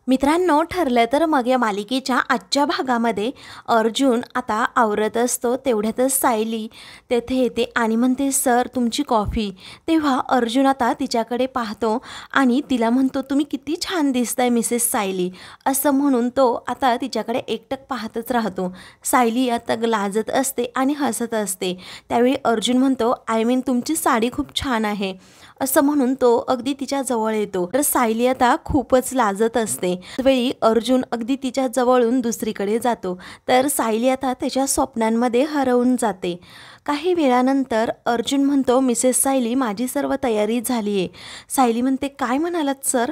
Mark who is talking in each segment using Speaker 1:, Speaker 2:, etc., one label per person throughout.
Speaker 1: मित्रांनो, ठरलं तर मग या मालिकेच्या आजच्या भागामध्ये अर्जुन आता आवरत असतो, तेवढ्यातच सायली तेथे येते आणि म्हणते, सर तुमची कॉफी. तेव्हा अर्जुन आता तिच्याकडे पाहतो आणि तिला म्हणतो, तुम्ही किती छान दिसताय मिसेस सायली, असं म्हणून तो आता तिच्याकडे एकटक पाहतच राहतो. सायली आता लाजत असते आणि हसत असते. त्यावेळी अर्जुन म्हणतो, आय मीन तुमची साडी खूप छान आहे, असं म्हणून तो अगदी तिच्या जवळ येतो. तर सायली आता खूपच लाजत असते. त्यावेळी अर्जुन अगदी तिच्या जवळून दुसरीकडे जातो. तर सायली आता त्याच्या स्वप्नांमध्ये हरवून जाते. काही वेळानंतर अर्जुन म्हणतो, मिसेस सायली माझी सर्व तयारी झाली आहे. सायली म्हणते, काय म्हणालात सर?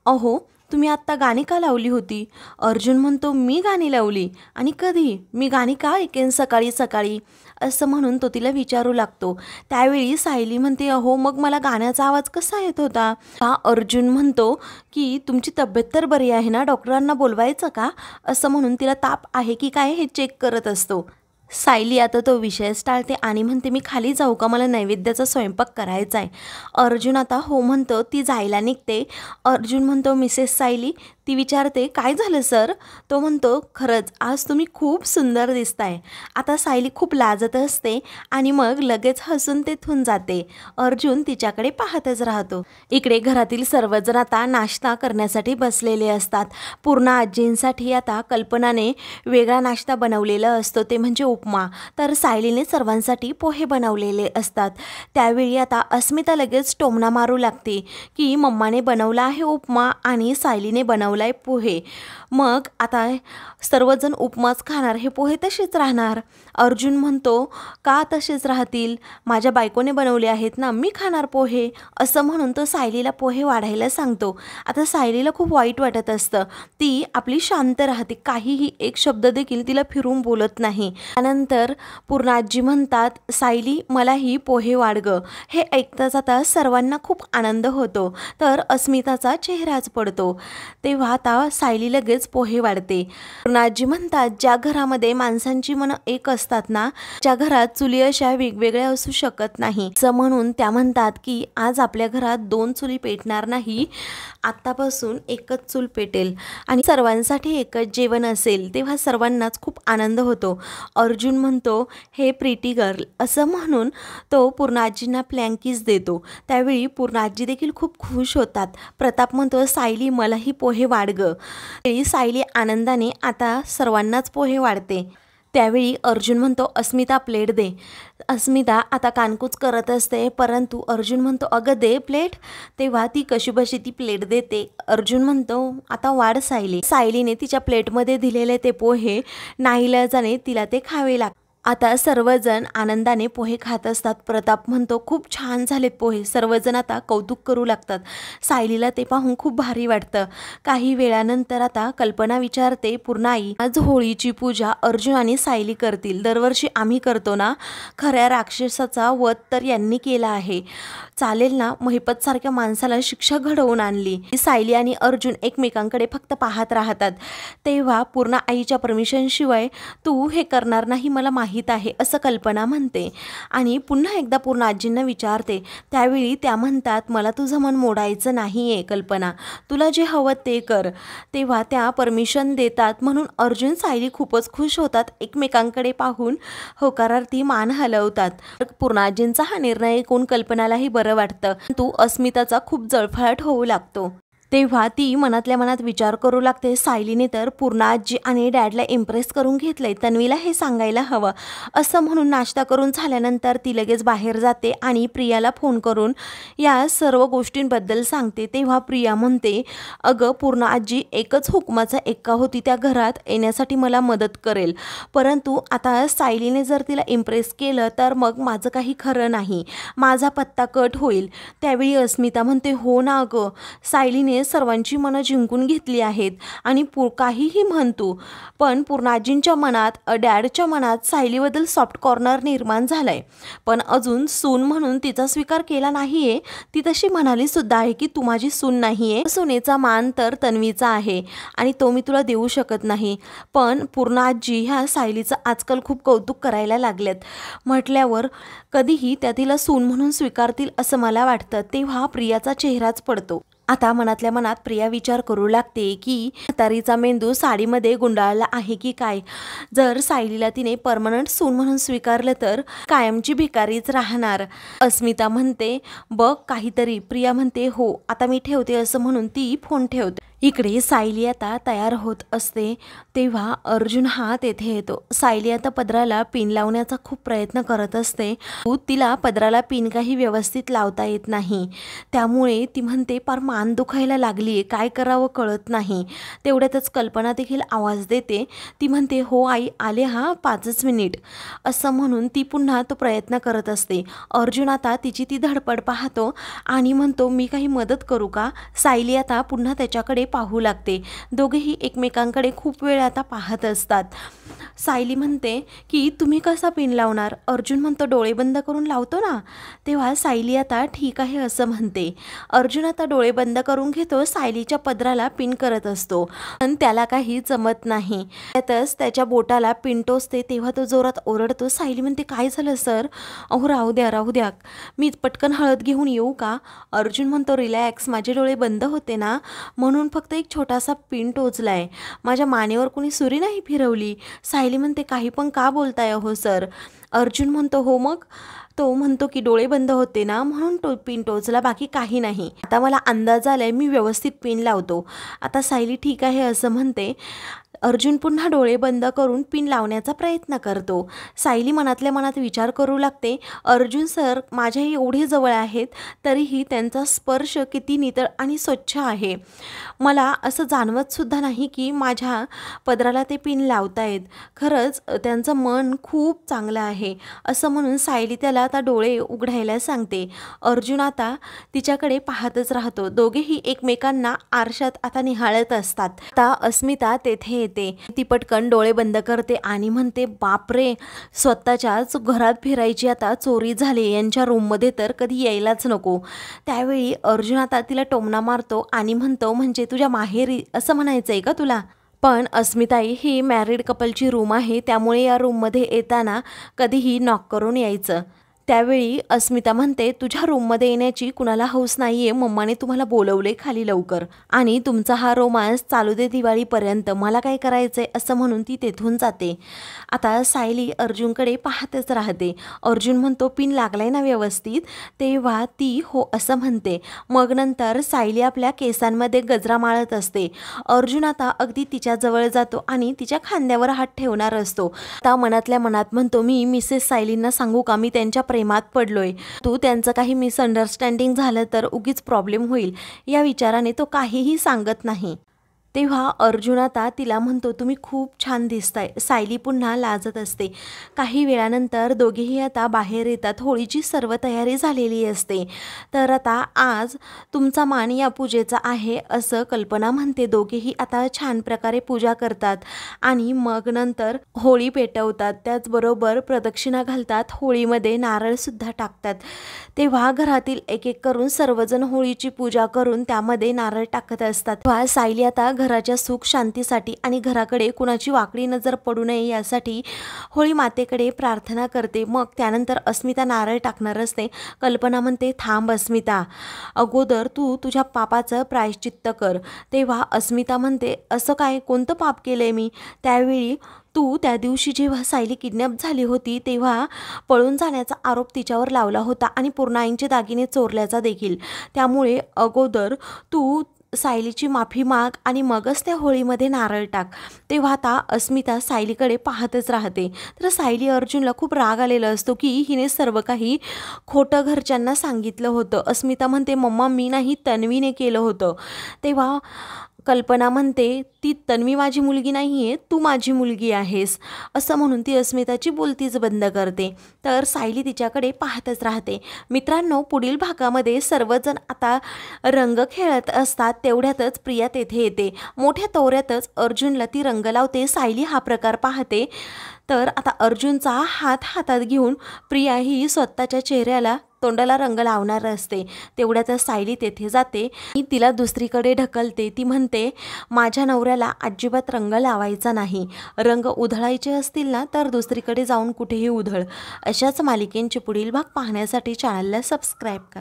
Speaker 1: अहो तुम्ही आत्ता गाणी का लावली होती? अर्जुन म्हणतो, मी गाणी लावली? आणि कधी? मी गाणी का ऐकेन सकाळी सकाळी, असं म्हणून तो तिला विचारू लागतो. त्यावेळी सायली म्हणते, अहो मग मला गाण्याचा आवाज कसा येत होता? हा अर्जुन म्हणतो की तुमची तब्येत तर बरी आहे ना, डॉक्टरांना बोलवायचं का, असं म्हणून तिला ताप आहे की काय हे चेक करत असतो. सायली आता तो विषयच टाळते आणि म्हणते, मी खाली जाऊ का, मला नैवेद्याचा स्वयंपाक करायचा आहे. अर्जुन आता हो म्हणतो. ती जायला निघते. अर्जुन म्हणतो, मिसेस सायली. ती विचारते, काय झालं सर? तो म्हणतो, खरंच आज तुम्ही खूप सुंदर दिसताय. आता सायली खूप लाजत असते आणि मग लगेच हसून तेथून जाते. अर्जुन तिच्याकडे पाहतच राहतो. इकडे घरातील सर्वजण आता नाश्ता करण्यासाठी बसलेले असतात. पूर्ण आजींसाठी आता कल्पनाने वेगळा नाश्ता बनवलेला असतो, ते म्हणजे उपमा. तर सायलीने सर्वांसाठी पोहे बनवलेले असतात. त्यावेळी आता अस्मिता लगेच टोमणा मारू लागते की मम्माने बनवला आहे उपमा आणि सायलीने बनवलाय पोहे. मग आता सर्वजण उपमाच खाणार, हे पोहे तसेच राहणार. अर्जुन म्हणतो, का तसेच राहतील? माझ्या बायकोने बनवले आहेत ना, मी खाणार पोहे, असं म्हणून तो सायलीला पोहे वाढायला सांगतो. आता सायलीला खूप वाईट वाटत असतं. ती आपली शांत राहते, काहीही एक शब्द देखील तिला फिरून बोलत नाही. त्यानंतर पूर्ण आजी म्हणतात, सायली मलाही पोहे वाढ गं. हे ऐकताच आता सर्वांना खूप आनंद होतो. तर अस्मिताचा चेहराच पडतो. तेव्हा आता सायली लगेच पोहे वाढते. पूर्ण आजी म्हणतात, ज्या घरामध्ये माणसांची मनं एक असतात ना, ज्या घरात चुली अशा वेगवेगळ्या असू शकत नाही, असं म्हणून त्या म्हणतात की आज आपल्या घरात 2 चुली पेटणार नाही, आत्तापासून एकच चूल पेटेल आणि सर्वांसाठी एकच जेवण असेल. तेव्हा सर्वांनाच खूप आनंद होतो. अर्जुन म्हणतो, हे प्रीटी गर्ल, असं म्हणून तो पूर्ण आजींना प्लँकीज देतो. त्यावेळी पूर्ण आजी देखील खूप खुश होतात. प्रताप म्हणतो, सायली मलाही पोहे वाढ गं. त्यावेळी सायली आनंदाने आता सर्वांनाच पोहे वाढते. त्यावेळी अर्जुन म्हणतो, अस्मिता प्लेट दे. अस्मिता आता कानकूच करत असते, परंतु अर्जुन म्हणतो, अगं दे प्लेट. तेव्हा ती कशीबशी ती प्लेट देते. अर्जुन म्हणतो, आता वाढ सायली. सायलीने तिच्या प्लेटमध्ये दिलेले ते पोहे नाईलाजाने तिला ते खावे लागतात. आता सर्वजण आनंदाने पोहे खात असतात. प्रताप म्हणतो, खूप छान झालेत पोहे. सर्वजण आता कौतुक करू लागतात. सायलीला ते पाहून खूप भारी वाटतं. काही वेळानंतर आता कल्पना विचारते, पूर्ण आई, आज होळीची पूजा अर्जुन आणि सायली करतील. दरवर्षी आम्ही करतो ना, खऱ्या राक्षसाचा वध तर यांनी केला आहे. चालेल ना, महिपतसारख्या माणसाला शिक्षा घडवून आणली. सायली आणि अर्जुन एकमेकांकडे फक्त पाहत राहतात. तेव्हा पूर्ण आईच्या परमिशनशिवाय तू हे करणार नाही मला माहीत आहे, असं कल्पना म्हणते आणि पुन्हा एकदा पूर्ण आजींना विचारते. त्यावेळी त्या म्हणतात, मला तुझं मन मोडायचं नाही आहे कल्पना, तुला जे हवं ते कर. तेव्हा त्या परमिशन देतात. म्हणून अर्जुन सायली खूपच खुश होतात. एकमेकांकडे पाहून होकारार्थी मान हलवतात. पूर्ण आजींचा हा निर्णय ऐकून कल्पनालाही बरं वाटतं. तू अस्मिताचा खूप जळफळाट होऊ लागतो. तेव्हा ती मनातल्या मनात विचार करू लागते, सायलीने तर पूर्ण आजी आणि डॅडला इम्प्रेस करून घेतलंय, तन्वीला हे सांगायला हवं, असं म्हणून नाश्ता करून झाल्यानंतर ती लगेच बाहेर जाते आणि प्रियाला फोन करून या सर्व गोष्टींबद्दल सांगते. तेव्हा प्रिया म्हणते, अगं पूर्ण आजी एकच हुकमाचा एक्का होती, त्या घरात येण्यासाठी मला मदत करेल, परंतु आता सायलीने जर तिला इम्प्रेस केलं तर मग माझं काही खरं नाही, माझा पत्ता कट होईल. त्यावेळी अस्मिता म्हणते, हो ना अगं, सायलीने सर्वांची मनं जिंकून घेतली आहेत आणि काहीही म्हणतो, पण पूर्ण आजींच्या मनात, डॅडच्या मनात सायलीबद्दल सॉफ्ट कॉर्नर निर्माण झालाय, पण अजून सून म्हणून तिचा स्वीकार केला नाहीये. ती तशी म्हणाली सुद्धा आहे की तू माझी सून नाहीये, सुनेचा मान तर तन्वीचा आहे आणि तो मी तुला देऊ शकत नाही. पण पूर्ण आजी ह्या सायलीचं आजकाल खूप कौतुक करायला लागल्यात म्हटल्यावर कधीही त्या तिला सून म्हणून स्वीकारतील असं मला वाटतं. तेव्हा प्रियाचा चेहराच पडतो. आता मनातल्या मनात प्रिया विचार करू लागते की म्हातारीचा मेंदू साडीमध्ये गुंडाळला आहे की काय. जर सायलीला तिने परमनंट सून म्हणून स्वीकारलं तर कायमची भिकारीच राहणार. अस्मिता म्हणते बघ काहीतरी. प्रिया म्हणते हो आता मी ठेवते असं म्हणून ती फोन ठेवते. इकडे सायली आता तयार होत असते तेव्हा अर्जुन हा तेथे येतो. सायली आता पदराला पिन लावण्याचा खूप प्रयत्न करत असते. तिला पदराला पिन काही व्यवस्थित लावता येत नाही, त्यामुळे ती म्हणते पार मान दुखायला लागली, काय करावं कळत नाही. तेवढ्यातच कल्पना देखील आवाज देते. ती म्हणते हो आई आले हा 5च मिनिट असं म्हणून ती पुन्हा तो प्रयत्न करत असते. अर्जुन आता तिची ती धडपड पाहतो आणि म्हणतो मी काही मदत करू का. सायली आता पुन्हा त्याच्याकडे पाहू लागते. दोघेही एकमेकांकडे खूप वेळ आता पाहत असतात. सायली म्हणते की तुम्ही कसा पिन लावणार. अर्जुन म्हणतो डोळे बंद करून लावतो ना. तेव्हा सायली आता ठीक आहे असं म्हणते. अर्जुन आता डोळे बंद करून घेतो. सायलीच्या पदराला पिन करत असतो पण त्याला काही जमत नाही. त्यातच त्याच्या बोटाला पिन टोचते. तेव्हा तो जोरात ओरडतो. सायली म्हणते काय झालं सर. अहो राहू द्या मी पटकन हळद घेऊन येऊ का. अर्जुन म्हणतो रिलॅक्स, माझे डोळे बंद होते ना म्हणून फक्त एक छोटासा पिन टोचलाय, माझ्या मानेवर कोणी सुरी नाही फिरवली. सायली म्हणते काही पण का बोलताय हो सर. अर्जुन म्हणतो हो मग. तो म्हणतो की डोळे बंद होते ना म्हणून पिन टोचला, बाकी काही नाही. आता मला अंदाज आलाय, मी व्यवस्थित पिन लावतो. आता सायली ठीक आहे असं म्हणते. अर्जुन पुन्हा डोळे बंद करून पिन लावण्याचा प्रयत्न करतो. सायली मनातल्या मनात विचार करू लागते अर्जुन सर माझ्याही एवढे जवळ आहेत तरीही त्यांचा स्पर्श किती नितळ आणि स्वच्छ आहे. मला असं जाणवतसुद्धा नाही की माझ्या पदराला ते पिन लावतायत. खरंच त्यांचं मन खूप चांगलं आहे असं म्हणून सायली त्याला आता डोळे उघडायला सांगते. अर्जुन आता तिच्याकडे पाहतच राहतो. दोघेही एकमेकांना आरशात आता निहाळत असतात. आता अस्मिता तेथे येते. ती पटकन डोळे बंद करते आणि म्हणते बापरे, स्वतःच्याच घरात फिरायची आता चोरी झाली, यांच्या रूममध्ये तर कधी यायलाच नको. त्यावेळी अर्जुन आता तिला टोमणा मारतो आणि म्हणतो म्हणजे तुझ्या माहेरी असं म्हणायचंय का तुला. पण अस्मिताई ही मॅरिड कपलची रूम आहे, त्यामुळे या रूममध्ये येताना कधीही नॉक करून यायचं. त्यावेळी अस्मिता म्हणते तुझ्या रूममध्ये येण्याची कुणाला हौस नाहीये, मम्माने तुम्हाला बोलवले खाली लवकर आणि तुमचा हा रोमांस चालू दे दिवाळीपर्यंत, मला काय करायचंय असं म्हणून ती तेथून जाते. आता सायली अर्जुनकडे पाहतच राहते. अर्जुन म्हणतो पिन लागलाय ना व्यवस्थित. तेव्हा ती हो असं म्हणते. मग नंतर सायली आपल्या केसांमध्ये गजरा माळत असते. अर्जुन आता अगदी तिच्याजवळ जातो आणि तिच्या खांद्यावर हात ठेवणार असतो. आता मनातल्या मनात म्हणतो मी मिसेस सायलींना सांगू का मी त्यांच्या प्रेमात पडलोय. तू त्यांचं काही मिसअंडरस्टँडिंग झालं तर उगीच प्रॉब्लेम होईल या विचाराने तो काहीही सांगत नाही. तेव्हा अर्जुन आता तिला म्हणतो तुम्ही खूप छान दिसताय. सायली पुन्हा लाजत असते. काही वेळानंतर दोघेही आता बाहेर येतात. होळीची सर्व तयारी झालेली असते. तर आता आज तुमचा मान या पूजेचा आहे असं कल्पना म्हणते. दोघेही आता छान प्रकारे पूजा करतात आणि मग नंतर होळी पेटवतात. त्याचबरोबर प्रदक्षिणा घालतात. होळीमध्ये नारळसुद्धा टाकतात. तेव्हा घरातील एक एक करून सर्वजण होळीची पूजा करून त्यामध्ये नारळ टाकत असतात. तेव्हा सायली आता घराच्या सुख शांतीसाठी आणि घराकडे कुणाची वाकडी नजर पडू नये यासाठी होळी मातेकडे प्रार्थना करते. मग त्यानंतर अस्मिता नारळ टाकणार असते. कल्पना म्हणते थांब अस्मिता, अगोदर तू तुझ्या पापाचं प्रायश्चित्त कर. तेव्हा अस्मिता म्हणते असं काय, कोणतं पाप केलंय मी. त्यावेळी तू त्या दिवशी जेव्हा सायली किडनॅप झाली होती तेव्हा पळून जाण्याचा आरोप तिच्यावर लावला होता आणि पूर्णाईंचे दागिने चोरल्याचा देखील. त्यामुळे अगोदर तू सायलीची माफी माग आणि मगच त्या होळीमध्ये नारळ टाक. तेव्हा आता अस्मिता सायलीकडे पाहतच राहते. तर सायली अर्जुनला खूप राग आलेला असतो की हिने सर्व काही खोटं घरच्यांना सांगितलं होतं. अस्मिता म्हणते मम्मा मी नाही, तन्वीने केलं होतं. तेव्हा कल्पना म्हणते ती तन्वी माझी मुलगी नाही आहे, तू माझी मुलगी आहेस असं म्हणून ती अस्मिताची बोलतीच बंद करते. तर सायली तिच्याकडे पाहतच राहते. मित्रांनो, पुढील भागामध्ये सर्वजण आता रंग खेळत असतात. तेवढ्यातच प्रिया तेथे येते. मोठ्या तोऱ्यातच अर्जुनला ती रंग लावते. सायली हा प्रकार पाहते. तर आता अर्जुनचा हात हातात घेऊन प्रिया ही स्वतःच्या चेहऱ्याला तोंडाला रंग लावणार असते. तेवढ्यातच सायली तेथे जाते आणि तिला दुसरीकडे ढकलते. ती म्हणते माझ्या नवऱ्याला अजिबात रंग लावायचा नाही. रंग उधळायचे असतील ना तर दुसरीकडे जाऊन कुठेही उधळ. अशाच मालिकेंचे पुढील भाग पाहण्यासाठी चॅनलला सबस्क्राईब करा.